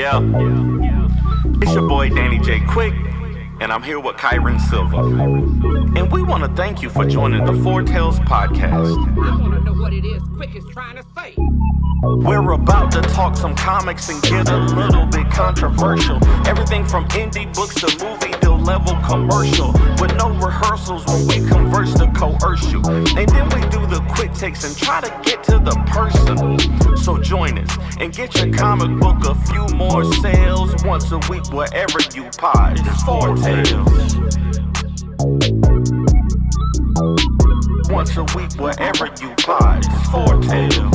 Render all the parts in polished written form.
Yeah, it's your boy Danny J. Quick, and I'm here with Kyron Silva. And we want to thank you for joining the Four Tales podcast. I want to know what it is Quick is trying to say. We're about to talk some comics and get a little bit controversial. Everything from indie books to movie deal level commercial. With no rehearsals when we converse to coerce you. And then we do the quick takes and try to get to the person. So join us and get your comic book a few more sales once a week wherever you pod. It's Four Tales. Once a week wherever you pod. It's Four Tales.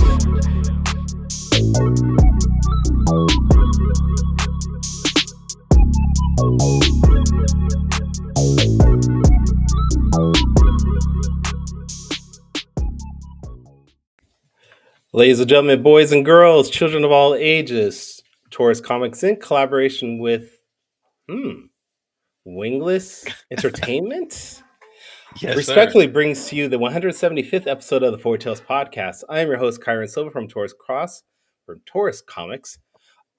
Ladies and gentlemen, boys and girls, children of all ages, Taurus Comics in collaboration with Wingless Entertainment Yes, respectfully brings to you the 175th episode of the Four Tales podcast. I am your host, Kyron Silva from Taurus Comics.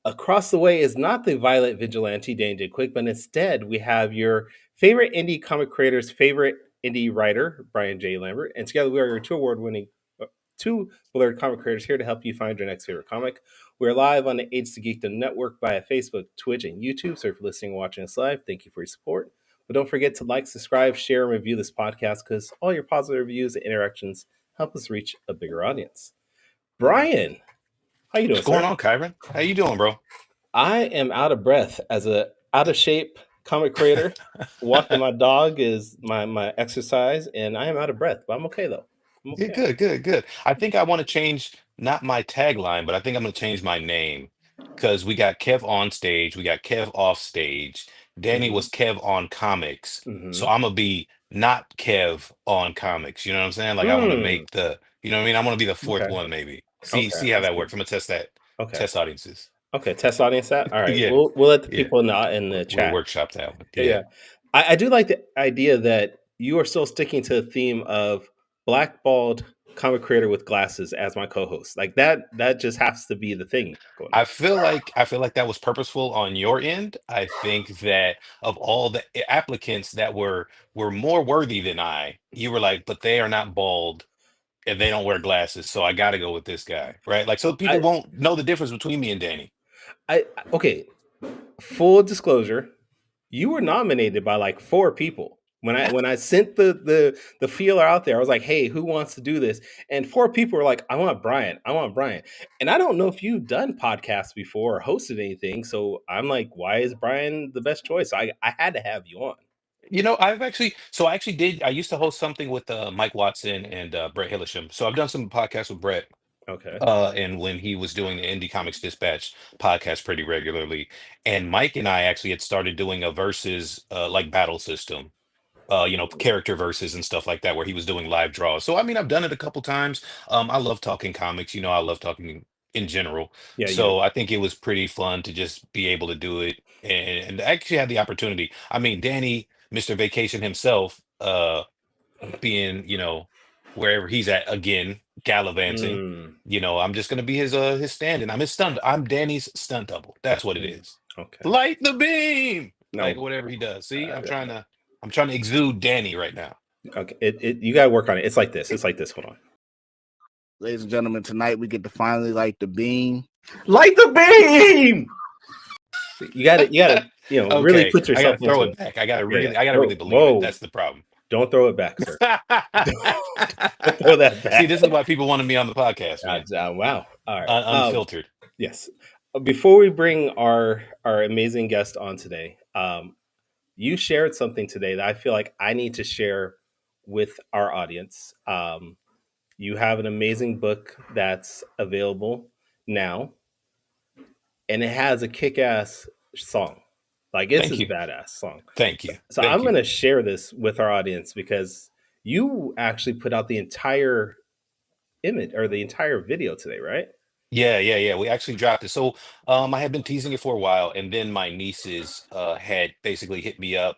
Across the way is not the violent vigilante Danny Quick, but instead we have your favorite indie comic creator's favorite indie writer, Brian J. Lambert, and together we are your two beloved comic creators here to help you find your next favorite comic. We're live on the Age to Geekdom network via Facebook, Twitch, and YouTube. So if you're listening or watching us live, thank you for your support. But don't forget to like, subscribe, share, and review this podcast because all your positive reviews and interactions help us reach a bigger audience. Brian, how you doing, What's going on, Kyron? How you doing, bro? I am out of breath as a out of shape comic creator. Walking my dog is my exercise, and I am out of breath, but I'm okay though. I'm Yeah, okay. good. I think I want to change not my tagline, but I think I'm going to change my name because we got Kev on stage, we got Kev off stage. Danny was Kev on comics, so I'm gonna be not Kev on comics. You know what I'm saying? Like I want to make you know what I mean? I want to be the fourth Okay. one, maybe. Okay. See how that works. I'm gonna test that. Okay. Test audiences. Okay. Test audience that. All right. Yeah, We'll let the yeah. people know in the We'll chat. workshop that one. Yeah. I do like the idea that you are still sticking to the theme of blackballed comic creator with glasses as my co-host. Like that just has to be the thing going on. I feel like that was purposeful on your end. I think that of all the applicants that were more worthy than I, you were like, but they are not bald and they don't wear glasses, so I got to go with this guy, right? Like, so people won't know the difference between me and Danny. Okay. Full disclosure, you were nominated by like 4 people. When I sent the feeler out there, I was like, "Hey, who wants to do this?" And 4 people were like, "I want Brian. I want Brian." And I don't know if you've done podcasts before or hosted anything, so I'm like, "Why is Brian the best choice?" I had to have you on. You know, I actually did. I used to host something with Mike Watson and Brett Hillisham. So I've done some podcasts with Brett. Okay. And when he was doing the Indie Comics Dispatch podcast pretty regularly, and Mike and I actually had started doing a versus like battle system, character verses and stuff like that, where he was doing live draws. So I mean, I've done it a couple times. I love talking comics. I love talking in general. Yeah, you do. So I think it was pretty fun to just be able to do it and actually had the opportunity. I mean, Danny, Mr. Vacation himself, being wherever he's at again, gallivanting. Mm, I'm just gonna be his stand-in. I'm Danny's stunt double. That's what it is. okay. Light the beam, like No. whatever he does. See, I'm trying to exude Danny right now. Okay. You gotta work on it. It's like this. Hold on. Ladies and gentlemen, tonight we get to finally light the beam. Light the beam! You gotta really Okay, put I yourself gotta throw into it back. I gotta Yeah. really believe Whoa. it. That's the problem. Don't throw it back, sir. Don't throw that back. See, this is why people wanted me on the podcast, man. Wow. All right. Unfiltered. Yes. Before we bring our amazing guest on today, you shared something today that I feel like I need to share with our audience. You have an amazing book that's available now, and it has a kick-ass song. Like it's Thank a you. badass song. Thank you. So Thank I'm you. going to share this with our audience because you actually put out the entire image or the entire video today, right? Yeah. We actually dropped it. So I had been teasing it for a while, and then my nieces had basically hit me up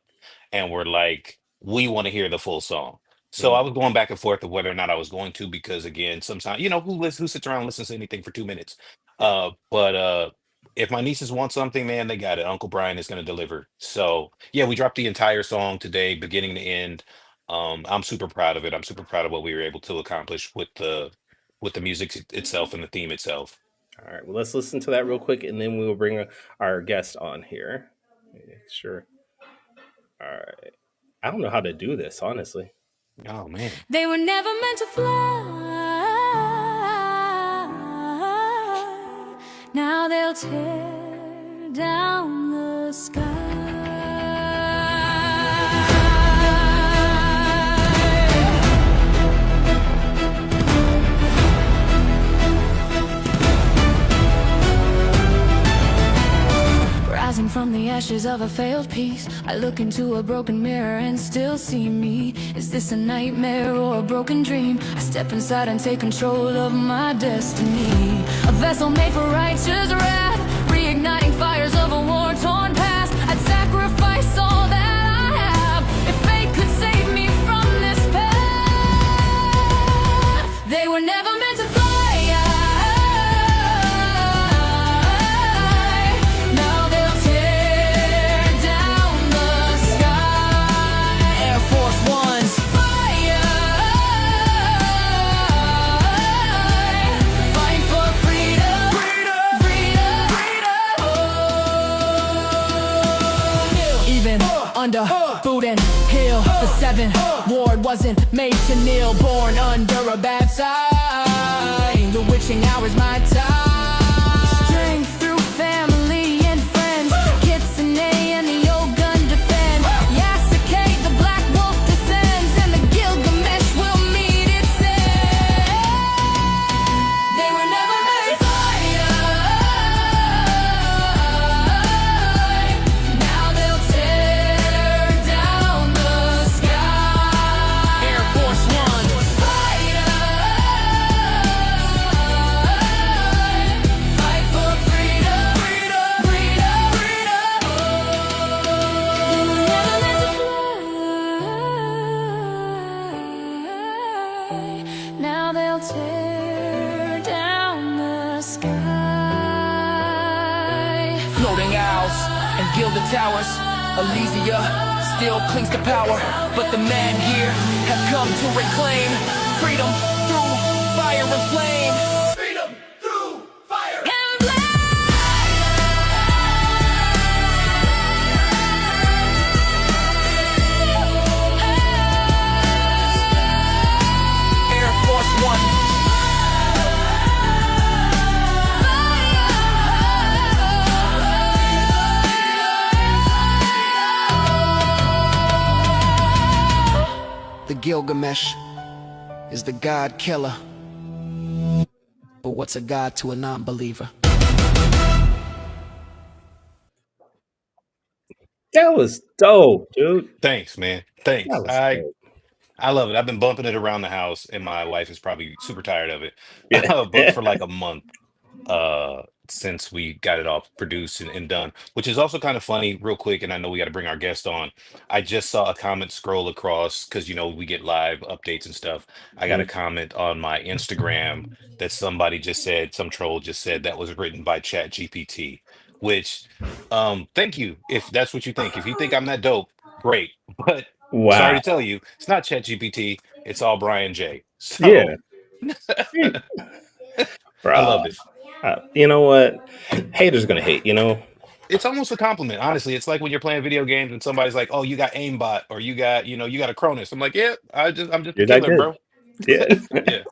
and were like, "We want to hear the full song." So I was going back and forth of whether or not I was going to, because again, sometimes who sits around and listens to anything for 2 minutes. But if my nieces want something, man, they got it. Uncle Brian is going to deliver. So yeah, we dropped the entire song today, beginning to end. I'm super proud of it. I'm super proud of what we were able to accomplish with the music itself and the theme itself. All right, well, let's listen to that real quick, and then we will bring our guest on here. Sure. All right. I don't know how to do this, honestly. Oh man. They were never meant to fly. Now they'll tear down the sky. Rising from the ashes of a failed piece, I look into a broken mirror and still see me. Is this a nightmare or a broken dream? I step inside and take control of my destiny. A vessel made for righteous wrath, reigniting fires of a war-torn past. I'd sacrifice all that I have if fate could save me from this path. They were never meant to fly. Under boot and hill, the 7th ward wasn't made to kneel. Born under a bad sign, the witching hour's my time. Strength through family and friends, Kitsune and the old gun defend. Yasuke, the black wolf descends, and the Gilgamesh will meet its end. They were never meant to fly. Now they'll tear down the sky. Air Force One. Fight for freedom. Freedom, freedom, freedom. They were never meant to fly. Now they'll tear down the sky. Floating owls and gilded towers, Elysia still clings to power, but the man here have come to reclaim freedom through fire and flame. Freedom through fire and flame. Air Force One. The Gilgamesh is the god killer. But what's a god to a non-believer? That was dope, dude. Thanks, man. That Thanks. was dope. I love it. I've been bumping it around the house, and my wife is probably super tired of it. Yeah. But for like a month, since we got it all produced and done, which is also kind of funny, real quick. And I know we got to bring our guest on. I just saw a comment scroll across because we get live updates and stuff. I got a Mhm. comment on my Instagram that somebody just said, some troll just said that was written by Chat GPT, which thank you if that's what you think. If you think I'm that dope, great. But sorry Wow. to tell you, it's not Chat GPT, it's all Brian J. Yeah. So I Bro. love it. You know what? Haters gonna hate, you know? It's almost a compliment, honestly. It's like when you're playing video games and somebody's like, "Oh, you got aimbot," or you got a Cronus. I'm like, "Yeah, I'm just a You're that killer, good. bro." Yeah. Yeah.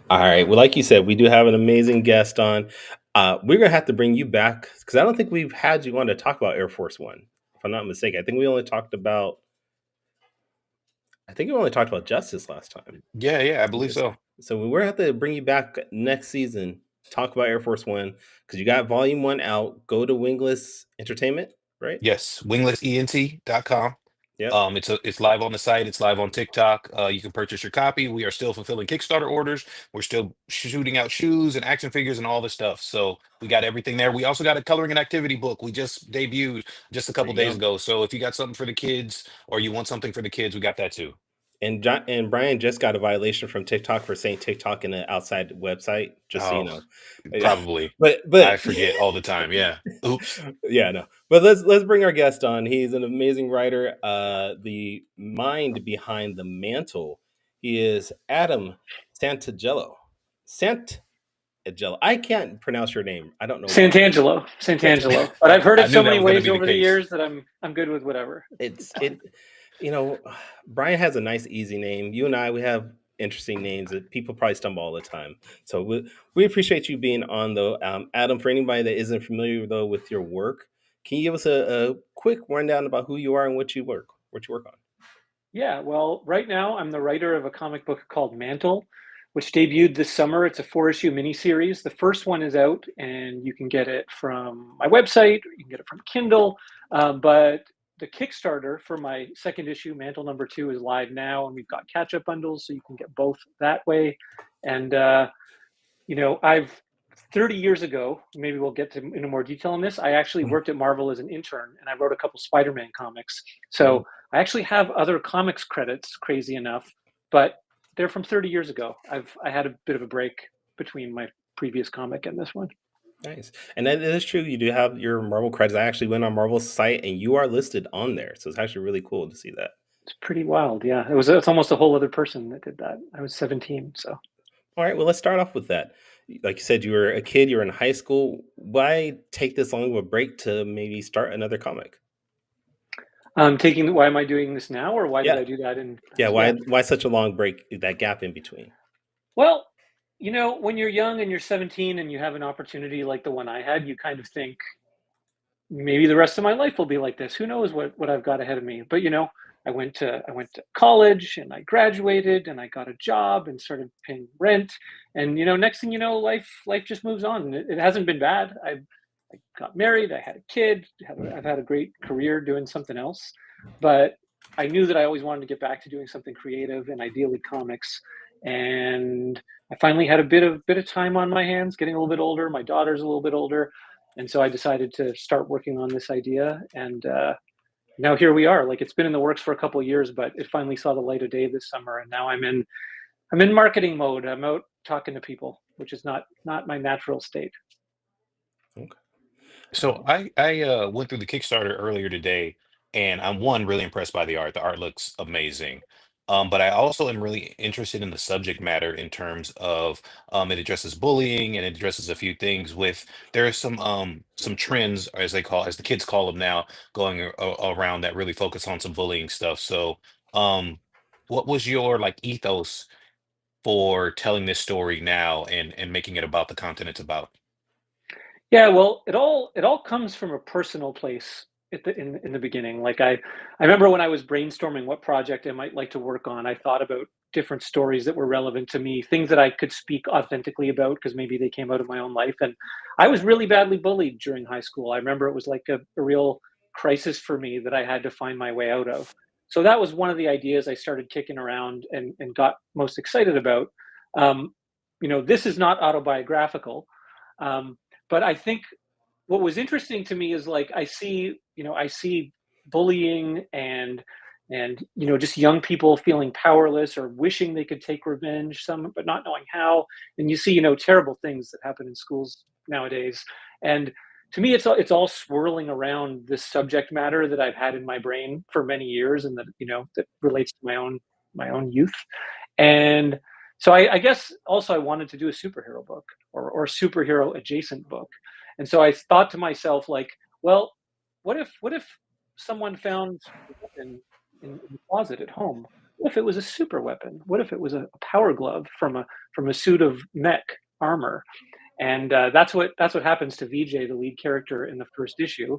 All right. Well, like you said, we do have an amazing guest on. We're gonna have to bring you back because I don't think we've had you on to talk about Air Force One. If I'm not mistaken, I think we only talked about Justice last time. Yeah, yeah, I believe so. So we're gonna have to bring you back next season. Talk about Air Force One because you got Volume One out. Go to Wingless Entertainment, right? Yes, winglessent.com. Yep. It's live on the site. It's live on TikTok. You can purchase your copy. We are still fulfilling Kickstarter orders. We're still shooting out shoes and action figures and all this stuff. So we got everything there. We also got a coloring and activity book. We just debuted just a There couple you days go. ago. So if you got something for the kids or you want something for the kids, we got that too. And Brian just got a violation from TikTok for saying TikTok in an outside website, just so you Oh, know. probably. But I forget all the time. Yeah. Oops. yeah, no. But let's bring our guest on. He's an amazing writer, the mind behind the Mantle. He is Adam Santangelo. Santangelo. I can't pronounce your name. I don't know why. Santangelo. But I've heard I it so knew that many was going to ways be the over the case. years that I'm good with whatever. It's it you know, Brian has a nice easy name. You and I, we have interesting names that people probably stumble all the time. So we appreciate you being on, though. Adam, for anybody that isn't familiar though with your work, can you give us a quick rundown about who you are and what you work on? Yeah, well, right now I'm the writer of a comic book called Mantle, which debuted this summer. It's a 4-issue miniseries. The first one is out, and you can get it from my website. You can get it from Kindle, but the Kickstarter for my second issue, Mantle number 2, is live now, and we've got catch-up bundles, so you can get both that way. And I've 30 years ago, maybe we'll get into more detail on this. I actually worked at Marvel as an intern and I wrote a couple Spider-Man comics. So I actually have other comics credits, crazy enough, but they're from 30 years ago. I had a bit of a break between my previous comic and this one. Nice. And that is true. You do have your Marvel credits. I actually went on Marvel's site and you are listed on there. So it's actually really cool to see that. It's pretty wild. Yeah. It's almost a whole other person that did that. I was 17. So All right, well, let's start off with that. Like you said, you were a kid, you were in high school. Why take this long of a break to maybe start another comic? why am I doing this now, or why did Yeah, I do that in yeah. yeah. Why such a long break? That gap in between. Well, when you're young and you're 17 and you have an opportunity like the one I had, you kind of think maybe the rest of my life will be like this. Who knows what I've got ahead of me? But I went to college and I graduated and I got a job and started paying rent. And next thing you know, life just moves on. And it hasn't been bad. I got married. I had a kid. I've had a great career doing something else. But I knew that I always wanted to get back to doing something creative and ideally comics. And I finally had a bit of time on my hands, getting a little bit older. My daughter's a little bit older, and so I decided to start working on this idea. And now here we are. Like, it's been in the works for a couple of years, but it finally saw the light of day this summer. And now I'm in marketing mode. I'm out talking to people, which is not my natural state. Okay. So I went through the Kickstarter earlier today, and I'm one really impressed by the art. The art looks amazing. But I also am really interested in the subject matter in terms of it addresses bullying and it addresses a few things with there are some trends as the kids call them now going around that really focus on some bullying stuff. So um what was your like ethos for telling this story now and making it about the content it's about? Yeah, well, it all comes from a personal place in the beginning. Like, I remember when I was brainstorming what project I might like to work on, I thought about different stories that were relevant to me, things that I could speak authentically about because maybe they came out of my own life. And I was really badly bullied during high school. I remember it was like a real crisis for me that I had to find my way out of. So that was one of the ideas I started kicking around and got most excited about. Um, this is not autobiographical. Um, but I think what was interesting to me is, like, I see bullying and just young people feeling powerless or wishing they could take revenge, some but not knowing how. And you see terrible things that happen in schools nowadays. And to me, it's all swirling around this subject matter that I've had in my brain for many years, and that relates to my own youth. And so I guess also I wanted to do a superhero book, or a superhero adjacent book. And so I thought to myself, like, well, what if someone found a weapon in the closet at home? What if it was a super weapon? What if it was a power glove from a suit of mech armor? And that's what happens to VJ, the lead character in the first issue,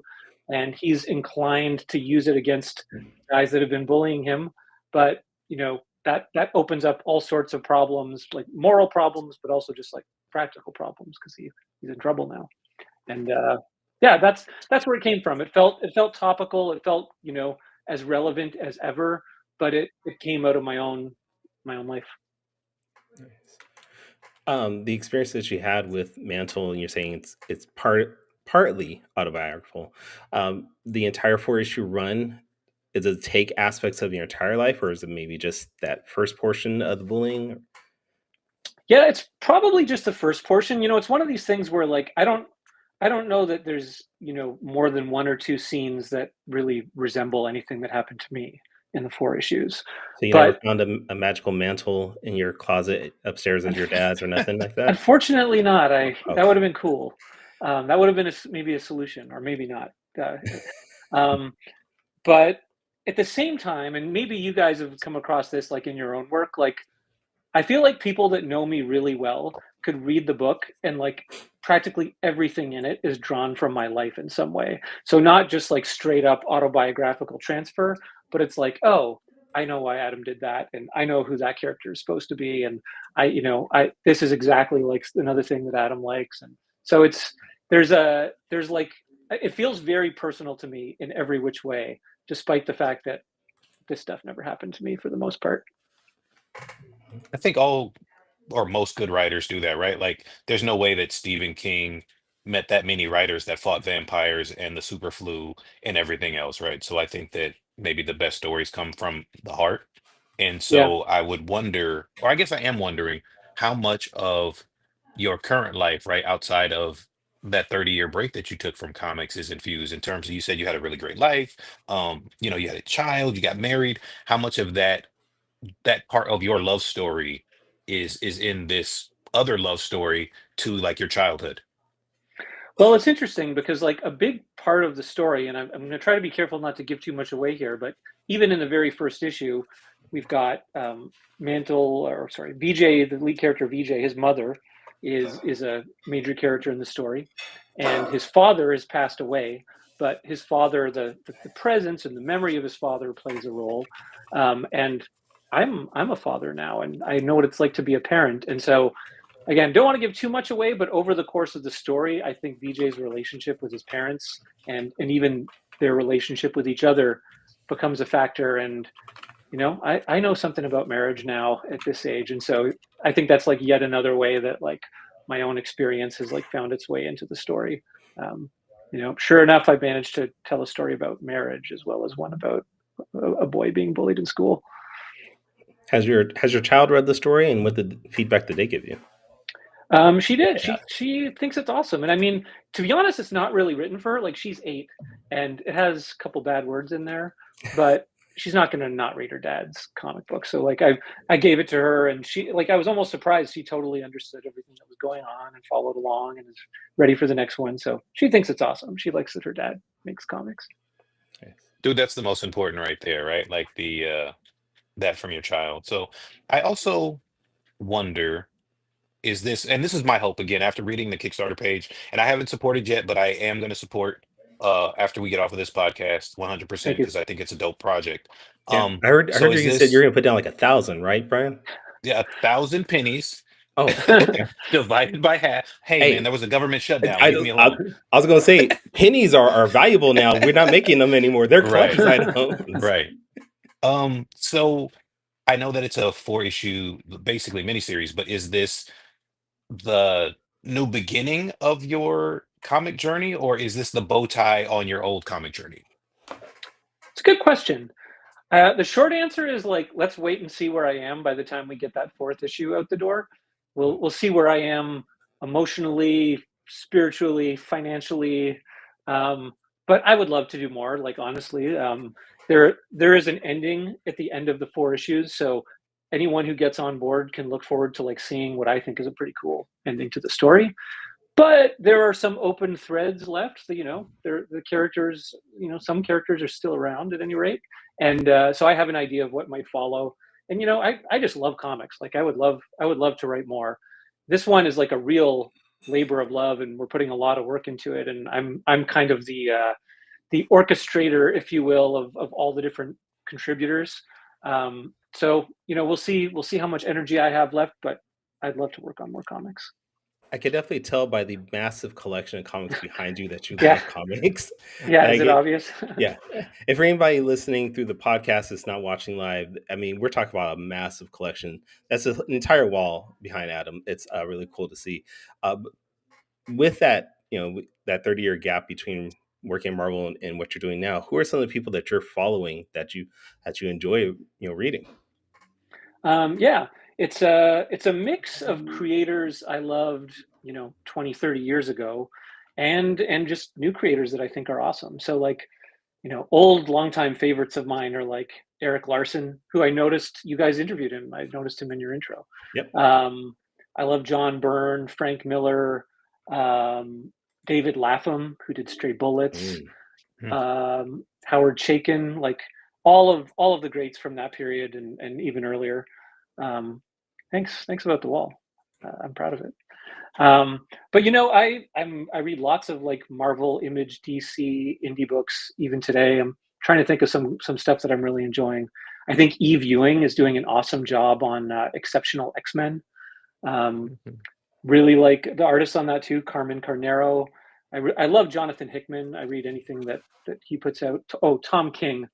and he's inclined to use it against guys that have been bullying him. But that opens up all sorts of problems, like moral problems, but also just like practical problems, because he's in trouble now. And yeah, that's where it came from. It felt topical. It felt as relevant as ever, but it came out of my own life. The experience that you had with Mantle, and you're saying it's partly autobiographical. The entire 4-issue run. Does it take aspects of your entire life, or is it maybe just that first portion of the bullying? Yeah, it's probably just the first portion. It's one of these things where like I don't know that there's, more than one or two scenes that really resemble anything that happened to me in the four issues. So you never But found a magical mantle in your closet upstairs as your dad's or nothing like that? unfortunately not. That would Okay. have been cool. That would have been maybe a solution, or maybe not. Uh, um, but at the same time, and maybe you guys have come across this like in your own work, like I feel like people that know me really well could read the book and like practically everything in it is drawn from my life in some way. So not just like straight up autobiographical transfer, but it's like, oh, I know why Adam did that, and I know who that character is supposed to be, and I this is exactly like another thing that Adam likes, and so there's like it feels very personal to me in every which way, despite the fact that this stuff never happened to me for the most part. I think all or most good writers do that, right? Like, there's no way that Stephen King met that many writers that fought vampires and the super flu and everything else, right? So I think that maybe the best stories come from the heart. And Yeah. so I would wonder, or I guess I am wondering, how much of your current life, right, outside of that 30-year break that you took from comics is infused in terms of, you said you had a really great life, you had a child, you got married. How much of that part of your love story is in this other love story to like your childhood? Well, it's interesting because like a big part of the story, and I'm going to try to be careful not to give too much away here, but even in the very first issue, we've got Mantle, or sorry, VJ, the lead character VJ. His mother is a major character in the story, and his father has passed away. But his father, the presence and the memory of his father plays a role, and I'm a father now, and I know what it's like to be a parent, and so again, don't want to give too much away, but over the course of the story, I think VJ's relationship with his parents and even their relationship with each other becomes a factor. And I know something about marriage now at this age, and so I think that's like yet another way that like my own experience has like found its way into the story. Um, sure enough, I managed to tell a story about marriage as well as one about a boy being bullied in school. Has your child read the story, and what the feedback did they give you? She did. Yeah. She thinks it's awesome, and I mean, to be honest, it's not really written for her. Like she's 8, and it has a couple bad words in there, but she's not going to not read her dad's comic book. So like I gave it to her, and she like I was almost surprised she totally understood everything that was going on and followed along and is ready for the next one. So she thinks it's awesome. She likes that her dad makes comics. Dude, that's the most important right there, right? Like the that from your child. So I also wonder, is this, and this is my hope again after reading the Kickstarter page, and I haven't supported yet, but I am going to support after we get off of this podcast 100% Thank you. because I think it's a dope project. Yeah, I heard So is you said you're this, gonna put down like 1,000, right, Brian? yeah, 1,000 pennies Oh, okay. divided by half? Hey man, Hey, there was a government shutdown. I, Leave me I, alone. I was gonna say pennies are valuable now. We're not making them anymore. They're Right, collector's items. right. So I know that it's a 4 issue, basically miniseries, but is this the new beginning of your comic journey, or is this the bow tie on your old comic journey? It's a good question. The short answer is like, let's wait and see where I am by the time we get that fourth issue out the door. We'll see where I am emotionally, spiritually, financially. Um, but I would love to do more. Like honestly, there is an ending at the end of the 4 issues, so anyone who gets on board can look forward to like seeing what I think is a pretty cool ending to the story. But there are some open threads left. That, the characters. Some characters are still around at any rate, and so I have an idea of what might follow. And I just love comics. Like I would love to write more. This one is like a real labor of love, and we're putting a lot of work into it. And I'm kind of the orchestrator, if you will, of all the different contributors. So we'll see how much energy I have left, but I'd love to work on more comics. I could definitely tell by the massive collection of comics behind you that you Yeah, love comics. yeah. Is Like it it, obvious? yeah. If for anybody listening through the podcast that's not watching live, I mean, we're talking about a massive collection. That's an entire wall behind Adam. It's really cool to see. With that, that 30-year gap between working at Marvel and what you're doing now, who are some of the people that you're following that you enjoy reading? Yeah, it's a mix of creators I loved, 20, 30 years ago, and just new creators that I think are awesome. So like, old longtime favorites of mine are like Eric Larson, who I noticed you guys interviewed him. I noticed him in your intro. Yep. I love John Byrne, Frank Miller, um, David Lapham, who did Stray Bullets, Howard Chaykin, like all of the greats from that period and even earlier. Thanks about the wall. I'm proud of it. But I read lots of like Marvel, Image, DC, indie books even today. I'm trying to think of some stuff that I'm really enjoying. I think Eve Ewing is doing an awesome job on Exceptional X-Men. Really like the artists on that too, Carmen Carnero. I love Jonathan Hickman. I read anything that he puts out. Oh, Tom King.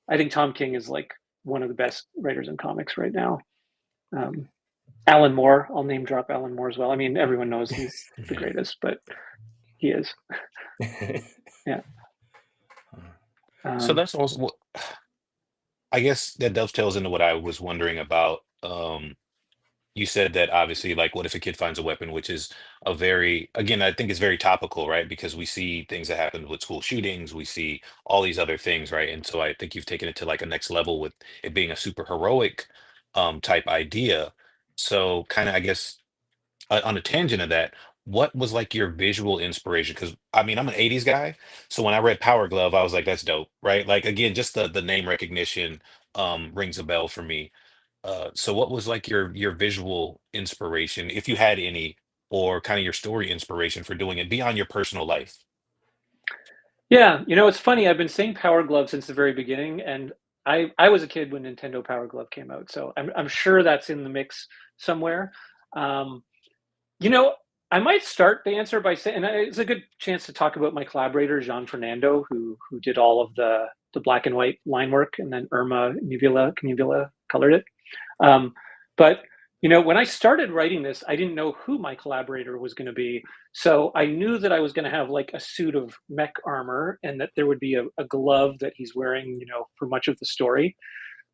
I think Tom King is like one of the best writers in comics right now. Alan Moore, I'll name drop Alan Moore as well. I mean, everyone knows he's the greatest, but he is. Yeah. So that's also, I guess that dovetails into what I was wondering about. You said that obviously, like, what if a kid finds a weapon, which is a very, again, I think it's very topical, right? Because we see things that happen with school shootings, we see all these other things, right? And so I think you've taken it to like a next level with it being a super heroic type idea. So kind of, I guess, on a tangent of that, what was like your visual inspiration? Because I mean, I'm an 80s guy. So when I read Power Glove, I was like, that's dope, right? Like again, just the name recognition rings a bell for me. So what was like your visual inspiration, if you had any, or kind of your story inspiration for doing it beyond your personal life? Yeah, it's funny. I've been saying Power Glove since the very beginning, and I was a kid when Nintendo Power Glove came out, so I'm sure that's in the mix somewhere. Um, You know, I might start the answer by saying, and it's a good chance to talk about my collaborator Jean Fernando, who did all of the black and white line work, and then Irma Canivilla colored it. Um, but when I started writing this, I didn't know who my collaborator was going to be, so I knew that I was going to have like a suit of mech armor, and that there would be a glove that he's wearing, for much of the story.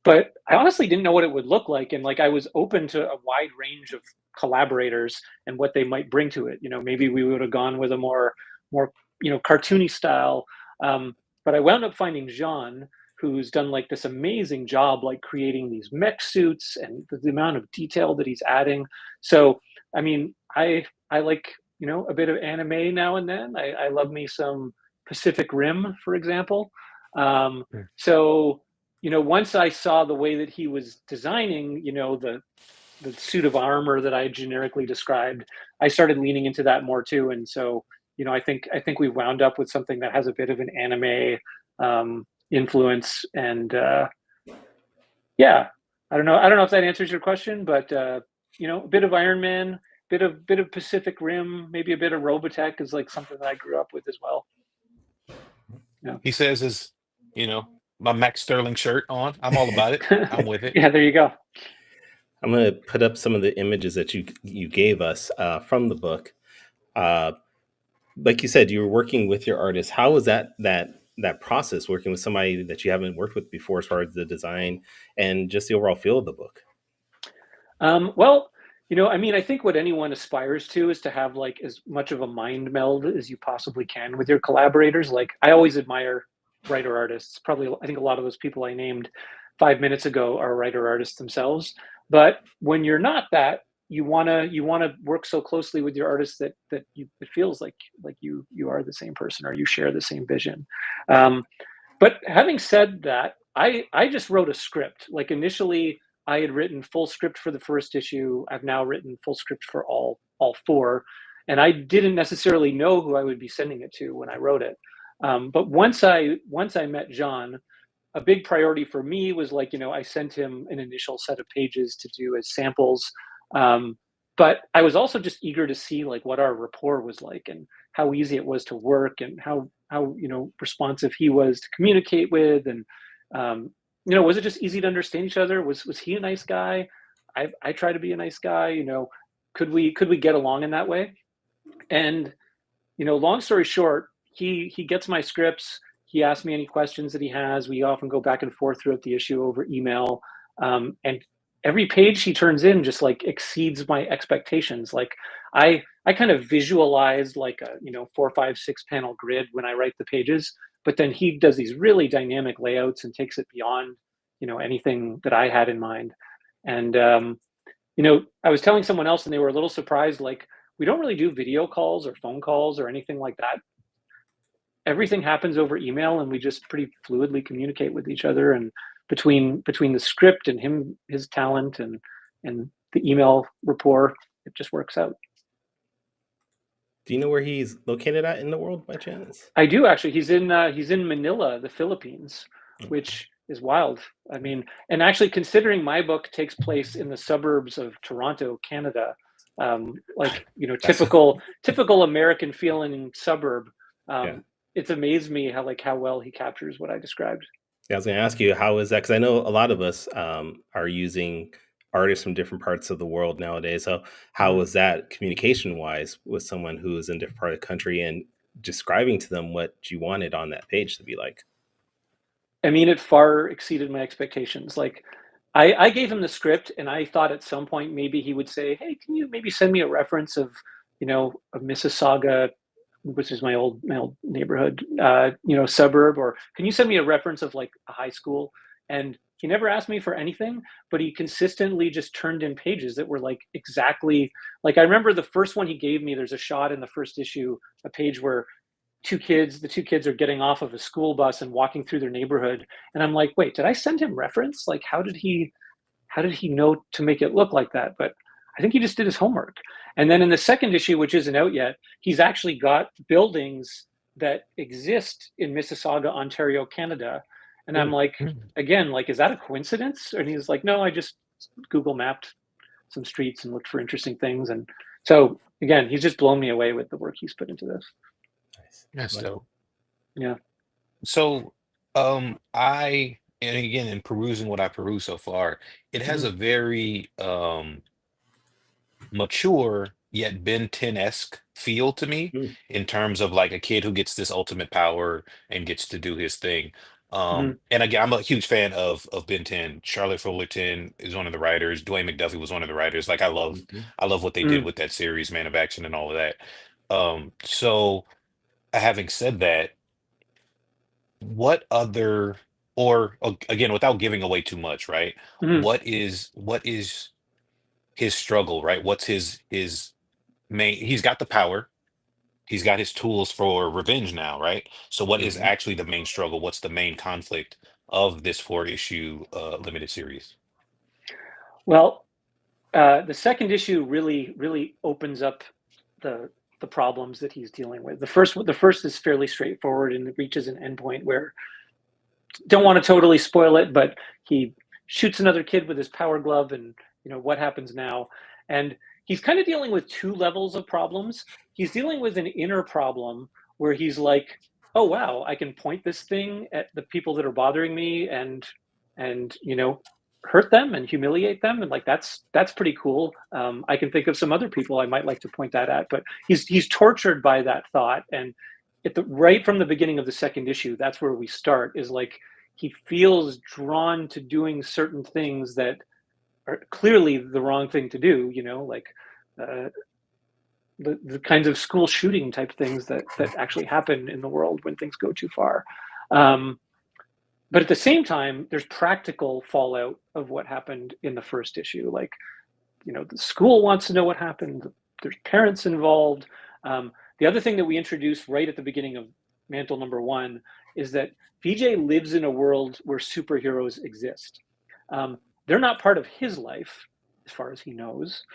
But I honestly didn't know what it would look like, and like I was open to a wide range of collaborators and what they might bring to it. Maybe we would have gone with a more cartoony style. But I wound up finding Jean, who's done like this amazing job, like creating these mech suits and the amount of detail that he's adding. So, I mean, I like a bit of anime now and then. I love me some Pacific Rim, for example. Mm. So once I saw the way that he was designing, the suit of armor that I generically described, I started leaning into that more too. And so, I think we've wound up with something that has a bit of an anime influence. And yeah, I don't know if that answers your question, but a bit of Iron Man, bit of Pacific Rim, maybe a bit of Robotech is like something that I grew up with as well. Yeah. He says his, my Max Sterling shirt on. I'm all about it. I'm with it. Yeah, there you go. I'm going to put up some of the images that you gave us from the book. Like you said, you were working with your artist. How was that process, working with somebody that you haven't worked with before, as far as the design and just the overall feel of the book? Well, I think what anyone aspires to is to have like as much of a mind meld as you possibly can with your collaborators. Like I always admire writer artists. Probably, I think a lot of those people I named 5 minutes ago are writer artists themselves. But when you're not that, you wanna work so closely with your artist that it feels like you are the same person, or you share the same vision. But having said that, I just wrote a script. Like initially, I had written full script for the first issue. I've now written full script for all four, and I didn't necessarily know who I would be sending it to when I wrote it. But once I met John, a big priority for me was like, I sent him an initial set of pages to do as samples. But I was also just eager to see like what our rapport was like, and how easy it was to work, and how responsive he was to communicate with. And was it just easy to understand each other? Was he a nice guy? I try to be a nice guy. Could we get along in that way? And long story short, he gets my scripts. He asks me any questions that he has. We often go back and forth throughout the issue over email. And every page he turns in just like exceeds my expectations. Like I kind of visualized like a 4, 5, 6 panel grid when I write the pages, but then he does these really dynamic layouts and takes it beyond anything that I had in mind. And I was telling someone else and they were a little surprised, like, we don't really do video calls or phone calls or anything like that. Everything happens over email, and we just pretty fluidly communicate with each other. And between the script and his talent and the email rapport, it just works out. Do you know where he's located at in the world by chance? I do, actually. He's in Manila, the Philippines, which is wild. I mean, and actually, considering my book takes place in the suburbs of Toronto, Canada, typical American feeling suburb. It's amazed me how well he captures what I described. Yeah, I was going to ask you, how is that? Because I know a lot of us are using artists from different parts of the world nowadays. So how was that communication wise with someone who is in a different part of the country and describing to them what you wanted on that page to be like? I mean, it far exceeded my expectations. Like, I gave him the script, and I thought at some point maybe he would say, "Hey, can you maybe send me a reference of Mississauga, which is my old neighborhood, suburb, or can you send me a reference of like a high school?" And he never asked me for anything, but he consistently just turned in pages that were like exactly like, I remember the first one he gave me. There's a shot in the first issue, a page where the two kids are getting off of a school bus and walking through their neighborhood. And I'm like, wait, did I send him reference? Like, how did he know to make it look like that? But I think he just did his homework. And then in the second issue, which isn't out yet, he's actually got buildings that exist in Mississauga, Ontario, Canada. And I'm like, again, like, is that a coincidence? And he's like, no, I just Google mapped some streets and looked for interesting things. And so again, he's just blown me away with the work he's put into this. That's dope. Yeah. So, and again, in perusing what I perused so far, it has a very mature yet Ben 10-esque feel to me in terms of like a kid who gets this ultimate power and gets to do his thing. And again, I'm a huge fan of Ben 10. Charlotte Fullerton is one of the writers. Dwayne McDuffie was one of the writers. Like, I love what they did with that series, Man of Action, and all of that. So having said that, what other, or again, without giving away too much, right? What is his struggle, right? What's his main? He's got the power. He's got his tools for revenge now, right? So what is actually the main struggle? What's the main conflict of this 4-issue limited series? Well, the second issue really opens up the problems that he's dealing with. The first is fairly straightforward, and it reaches an endpoint where, don't want to totally spoil it, but he shoots another kid with his power glove, and what happens now? And he's kind of dealing with two levels of problems. He's dealing with an inner problem where he's like, oh wow, I can point this thing at the people that are bothering me and hurt them and humiliate them, and like that's pretty cool. I can think of some other people I might like to point that at, but he's tortured by that thought. And right from the beginning of the second issue, that's where we start, is like he feels drawn to doing certain things that are clearly the wrong thing to do, like the kinds of school shooting type things that actually happen in the world when things go too far. But at the same time, there's practical fallout of what happened in the first issue. Like, the school wants to know what happened. There's parents involved. The other thing that we introduced right at the beginning of Mantle #1 is that VJ lives in a world where superheroes exist. They're not part of his life, as far as he knows,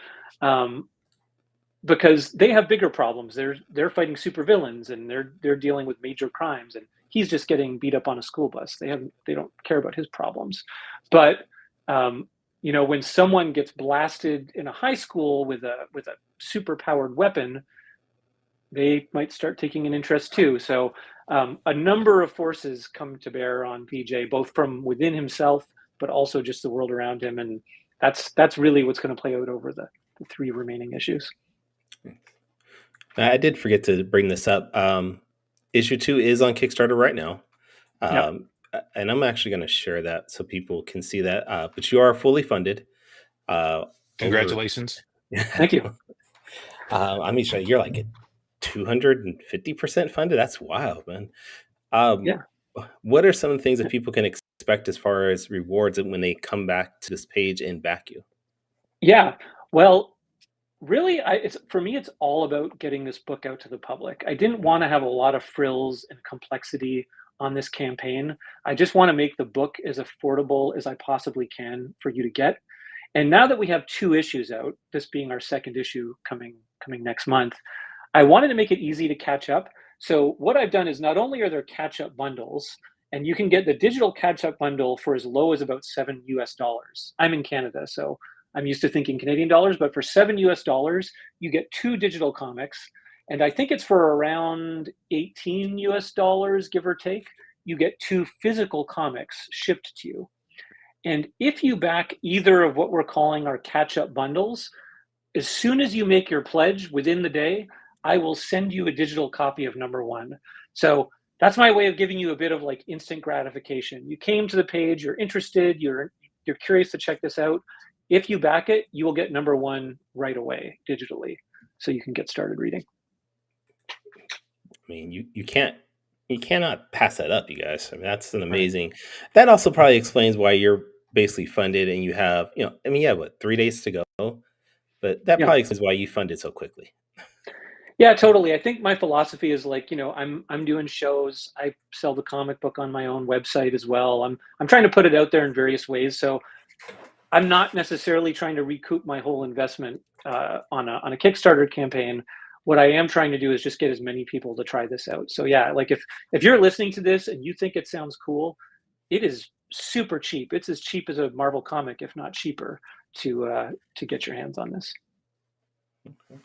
because they have bigger problems. They're fighting supervillains, and they're dealing with major crimes, and he's just getting beat up on a school bus. They don't care about his problems. But when someone gets blasted in a high school with a super powered weapon, they might start taking an interest too. So a number of forces come to bear on VJ, both from within himself, but also just the world around him. And that's really what's going to play out over the 3 remaining issues. I did forget to bring this up. issue 2 is on Kickstarter right now. Yep. And I'm actually going to share that so people can see that. But you are fully funded. Over. Congratulations. Thank you. I mean, you're like at 250% funded. That's wild, man. Um, Yeah. what are some of the things that people can expect as far as rewards when they come back to this page and back you? Yeah. Well, really, it's for me, it's all about getting this book out to the public. I didn't want to have a lot of frills and complexity on this campaign. I just want to make the book as affordable as I possibly can for you to get. And now that we have 2 issues out, this being our second issue coming next month, I wanted to make it easy to catch up. So what I've done is not only are there catch up bundles, and you can get the digital catch up bundle for as low as about $7 US. I'm in Canada, so I'm used to thinking Canadian dollars, but for $7 US, you get 2 digital comics, and I think it's for around $18 US, give or take. You get 2 physical comics shipped to you. And if you back either of what we're calling our catch up bundles, as soon as you make your pledge within the day, I will send you a digital copy of number 1. So that's my way of giving you a bit of like instant gratification. You came to the page, you're interested, you're curious to check this out. If you back it, you will get number 1 right away digitally, so you can get started reading. I mean, you cannot pass that up, you guys. I mean, that's an amazing. That also probably explains why you're basically funded and you have, I mean, yeah, what, 3 days to go? But that Yeah. probably explains why you funded so quickly. Yeah, totally. I think my philosophy is like, I'm doing shows. I sell the comic book on my own website as well. I'm trying to put it out there in various ways. So I'm not necessarily trying to recoup my whole investment on a Kickstarter campaign. What I am trying to do is just get as many people to try this out. So yeah, like if you're listening to this and you think it sounds cool, it is super cheap. It's as cheap as a Marvel comic, if not cheaper, to get your hands on this.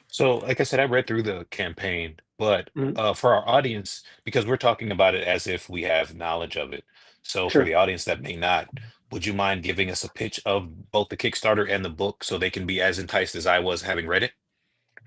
So, like I said, I read through the campaign, but Mhm. for our audience, because we're talking about it as if we have knowledge of it. So, for the Sure. audience that may not, would you mind giving us a pitch of both the Kickstarter and the book so they can be as enticed as I was having read it?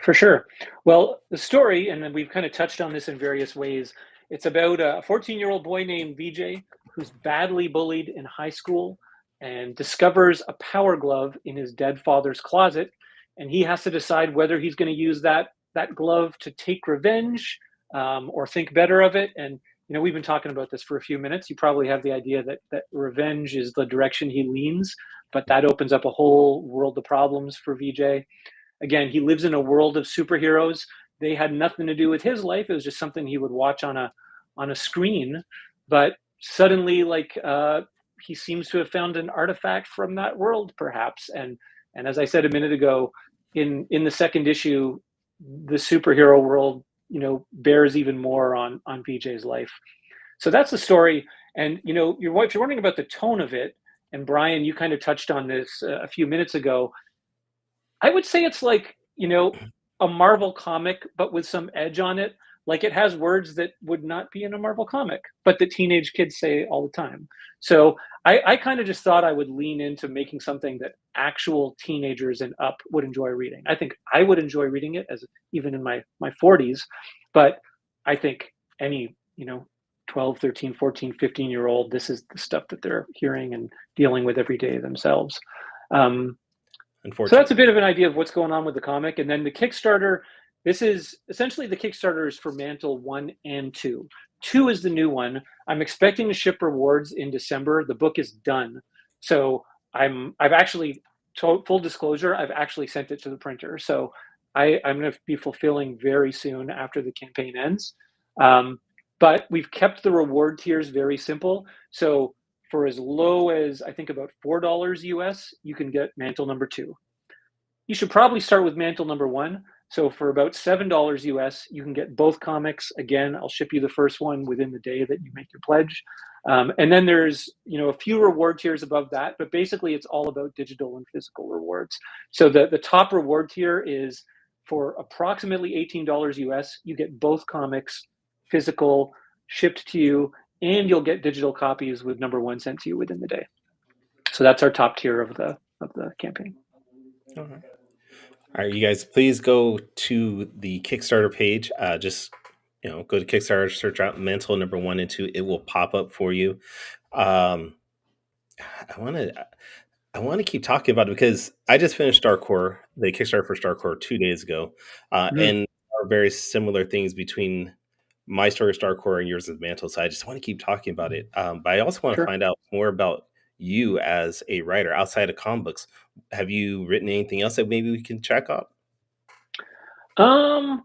For sure. Well, the story, and then we've kind of touched on this in various ways. It's about a 14-year-old boy named VJ who's badly bullied in high school and discovers a power glove in his dead father's closet, and he has to decide whether he's going to use that glove to take revenge, or think better of it. And we've been talking about this for a few minutes. You probably have the idea that revenge is the direction he leans, but that opens up a whole world of problems for VJ. Again, he lives in a world of superheroes. They had nothing to do with his life. It was just something he would watch on a screen. But suddenly, like, he seems to have found an artifact from that world, perhaps. And as I said a minute ago, in the second issue, the superhero world, bears even more on VJ's life. So that's the story. And if you're wondering about the tone of it, and Brian, you kind of touched on this a few minutes ago. I would say it's like, a Marvel comic, but with some edge on it. Like it has words that would not be in a Marvel comic, but that teenage kids say all the time. So I kind of just thought I would lean into making something that actual teenagers and up would enjoy reading. I think I would enjoy reading it as even in my 40s, but I think any, 12, 13, 14, 15-year-old, this is the stuff that they're hearing and dealing with every day themselves. So that's a bit of an idea of what's going on with the comic. And then the Kickstarter, this is essentially the Kickstarter is for Mantle 1 and 2. 2 is the new one. I'm expecting to ship rewards in December. The book is done. So I've actually, full disclosure, I've actually sent it to the printer. So I'm going to be fulfilling very soon after the campaign ends. But we've kept the reward tiers very simple. So for as low as I think about $4 US, you can get Mantle number 2. You should probably start with Mantle number 1. So for about $7 US, you can get both comics. Again, I'll ship you the first one within the day that you make your pledge. And then there's a few reward tiers above that, but basically it's all about digital and physical rewards. So the top reward tier is for approximately $18 US. You get both comics, physical, shipped to you, and you'll get digital copies with number 1 sent to you within the day. So that's our top tier of the campaign. All right, you guys, please go to the Kickstarter page. Just go to Kickstarter, search out Mantle number 1 and 2. It will pop up for you. Um, I want to. I want to keep talking about it because I just finished Starcore, the Kickstarter for Starcore 2 days ago, Mm, and there are very similar things between my story of Starcore and yours with Mantle. So I just want to keep talking about it. But I also want to sure. find out more about you as a writer outside of comic books. Have you written anything else that maybe we can check out? Um,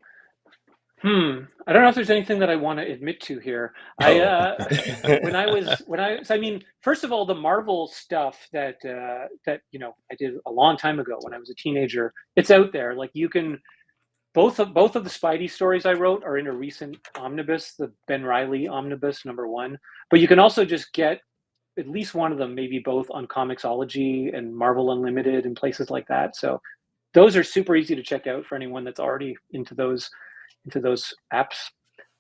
I don't know if there's anything that I want to admit to here. I Oh, I mean, first of all, the Marvel stuff that I did a long time ago when I was a teenager, it's out there. Like you can both of the Spidey stories I wrote are in a recent omnibus, the Ben Reilly omnibus #1. But you can also just get at least one of them, maybe both on Comixology and Marvel Unlimited and places like that. So those are super easy to check out for anyone that's already into those apps.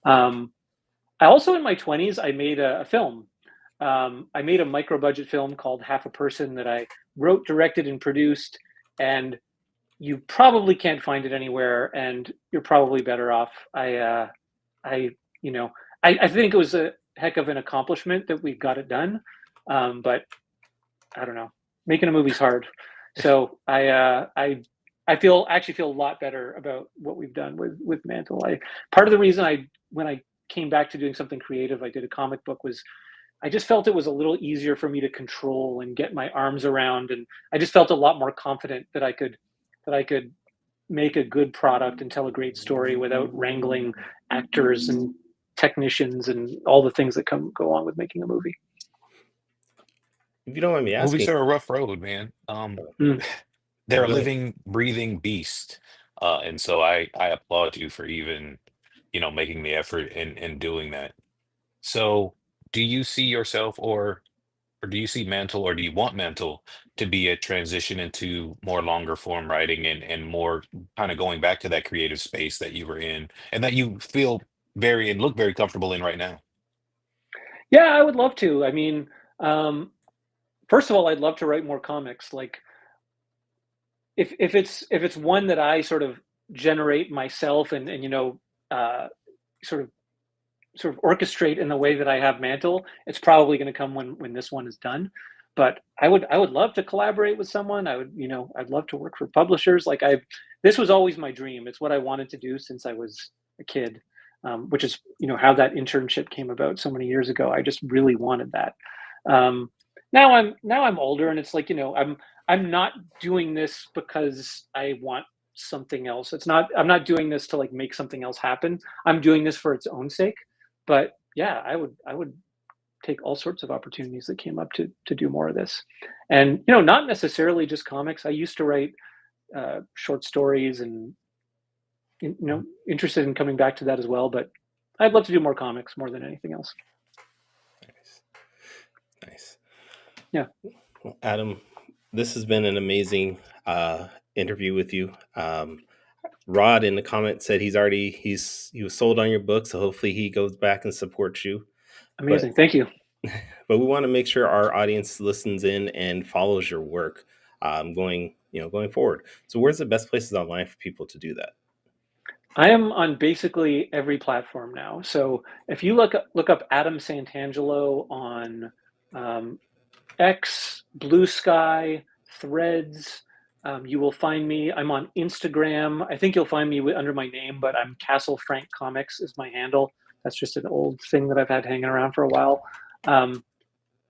Um, I also in my 20s I made a film. I made a micro budget film called Half a Person that I wrote, directed, and produced, and you probably can't find it anywhere, and you're probably better off. I you know I think it was a heck of an accomplishment that we got it done, but I don't know. Making a movie's hard, so I actually feel a lot better about what we've done with Mantle. I Part of the reason when I came back to doing something creative, I did a comic book, was I just felt it was a little easier for me to control and get my arms around, and I just felt a lot more confident that I could make a good product and tell a great story without wrangling actors and technicians and all the things that go along with making a movie. if you don't mind me Movies asking, are a rough road, man. Mm, They're a go ahead. living, breathing beast. And so I applaud you for even, making the effort in doing that. So do you see yourself or do you see Mantle or do you want Mantle to be a transition into more longer form writing and more kind of going back to that creative space that you were in and that you feel very and look very comfortable in right now? yeah, I would love to. I mean, um, first of all, I'd love to write more comics. Like if it's one that I sort of generate myself and uh, sort of sort of orchestrate in the way that I have Mantle, it's probably going to come when this one is done. But I would love to collaborate with someone. I'd love to work for publishers. Like this was always my dream. It's what I wanted to do since I was a kid, which is how that internship came about so many years ago. I just really wanted that. Um, now I'm older, and it's like I'm not doing this because I want something else. I'm not doing this to like make something else happen. I'm doing this for its own sake. But yeah, I would take all sorts of opportunities that came up to do more of this, and not necessarily just comics. I used to write short stories, and interested in coming back to that as well. But I'd love to do more comics more than anything else. Nice. Nice. Yeah, Well, Adam, this has been an amazing interview with you. Rod in the comment said he was sold on your book, so hopefully he goes back and supports you. But amazing. Thank you. but we want to make sure our audience listens in and follows your work going forward. So where's the best places online for people to do that? I am on basically every platform now. So if you look up Adam Santangelo on um, X, Blue Sky, Threads. You will find me. I'm on Instagram. I think you'll find me under my name, but I'm Castle Frank Comics is my handle. That's just an old thing that I've had hanging around for a while. Um,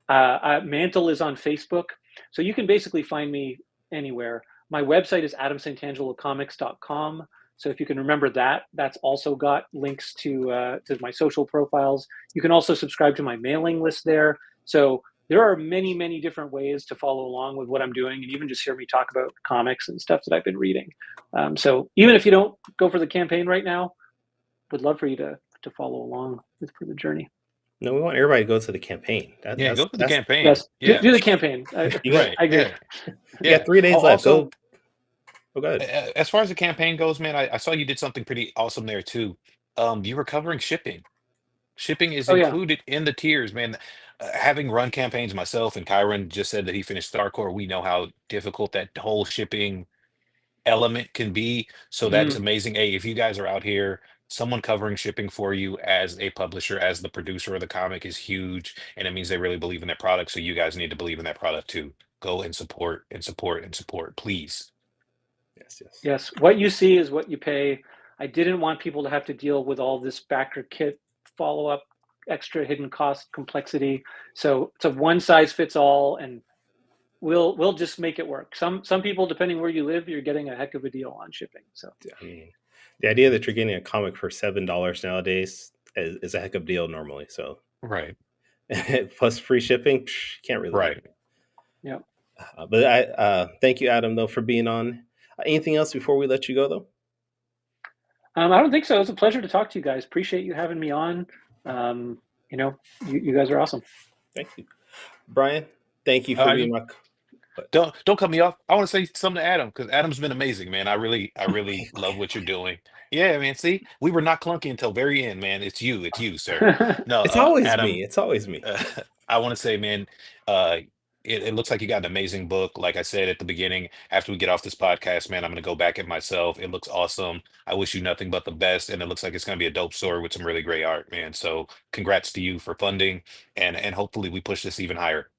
Mantle is on Facebook, so you can basically find me anywhere. My website is adamsantangelocomics.com. So if you can remember that, that's also got links to my social profiles. You can also subscribe to my mailing list there. So there are many, many different ways to follow along with what I'm doing, and even just hear me talk about comics and stuff that I've been reading. So even if you don't go for the campaign right now, would love for you to follow along for the journey. No, we want everybody to go to the campaign. Yeah, go for the campaign. Yes, Yeah, do the campaign. You got right. I agree. Yeah, you got yeah. 3 days left. Also, Go. Oh, good. as far as the campaign goes, man, I saw you did something pretty awesome there too. You were covering shipping. Shipping is Oh yeah. included in the tiers, man. Having run campaigns myself, and Kyron just said that he finished Starcore. We know how difficult that whole shipping element can be. So that's Mm, amazing. Hey, if you guys are out here someone covering shipping for you as a publisher, as the producer of the comic is huge, and it means they really believe in that product. So you guys need to believe in that product too. Go and support and support and support, please. Yes, yes. Yes, what you see is what you pay. I didn't want people to have to deal with all this backer kit, follow up, extra hidden cost complexity. So it's a one size fits all, and we'll just make it work. Some people, depending where you live, you're getting a heck of a deal on shipping. So I mean, the idea that you're getting a comic for $7 nowadays is a heck of a deal normally. So Right. plus free shipping, can't really. Right. yeah. But I thank you, Adam, though, for being on. Anything else before we let you go, though? I don't think so. It was a pleasure to talk to you guys. Appreciate you having me on. You guys are awesome. Thank you, Brian. Thank you for being my. Don't cut me off. I want to say something to Adam, because Adam's been amazing, man. I really love what you're doing. Yeah, man. See, we were not clunky until very end, man. It's you, sir. No, It's always Adam, me. It's always me. I want to say, man, it looks like you got an amazing book. Like I said at the beginning, after we get off this podcast, man, I'm gonna go back it myself. It looks awesome. I wish you nothing but the best, and it looks like it's gonna be a dope story with some really great art, man. So congrats to you for funding, and hopefully we push this even higher.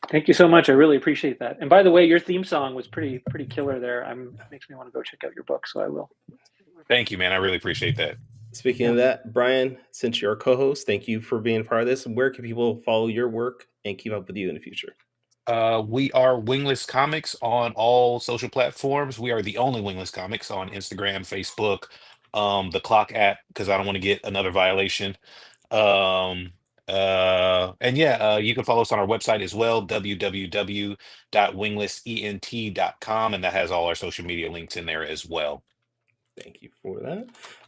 Thank you so much. I really appreciate that. And by the way, your theme song was pretty killer there. Makes me want to go check out your book, so I will. Thank you, man. I really appreciate that. Speaking of that, Brian, since you're a co-host, thank you for being part of this. Where can people follow your work and keep up with you in the future? We are Wingless Comics on all social platforms. We are the only Wingless Comics on Instagram, Facebook, the Clock app, because I don't want to get another violation. And yeah, you can follow us on our website as well, www.winglessent.com, and that has all our social media links in there as well. Thank you for that.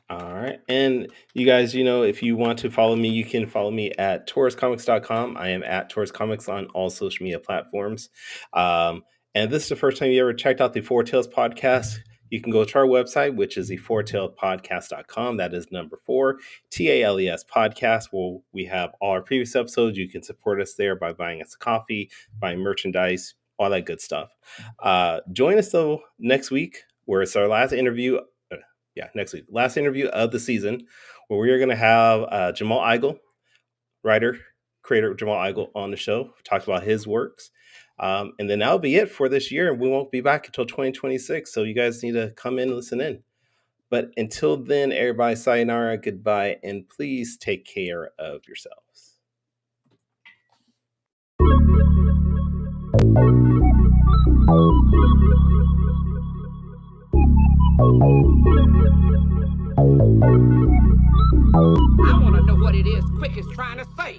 All right. And you guys, if you want to follow me, you can follow me at tauruscomics.com. I am at Taurus Comics on all social media platforms. And this is the first time you ever checked out the Four Tales podcast, you can go to our website, which is the fourtailedpodcast.com. That is number 4, TALES podcast, where we have all our previous episodes. You can support us there by buying us a coffee, buying merchandise, all that good stuff. Join us, though, next week, where it's our last interview. Next week. Last interview of the season, where we are going to have Jamal Eigel, writer, creator Jamal Eigel, on the show, talk about his works. And then that'll be it for this year. And we won't be back until 2026. So you guys need to come in and listen in. But until then, everybody, sayonara, goodbye, and please take care of yourselves. I want to know what it is Quick is trying to say.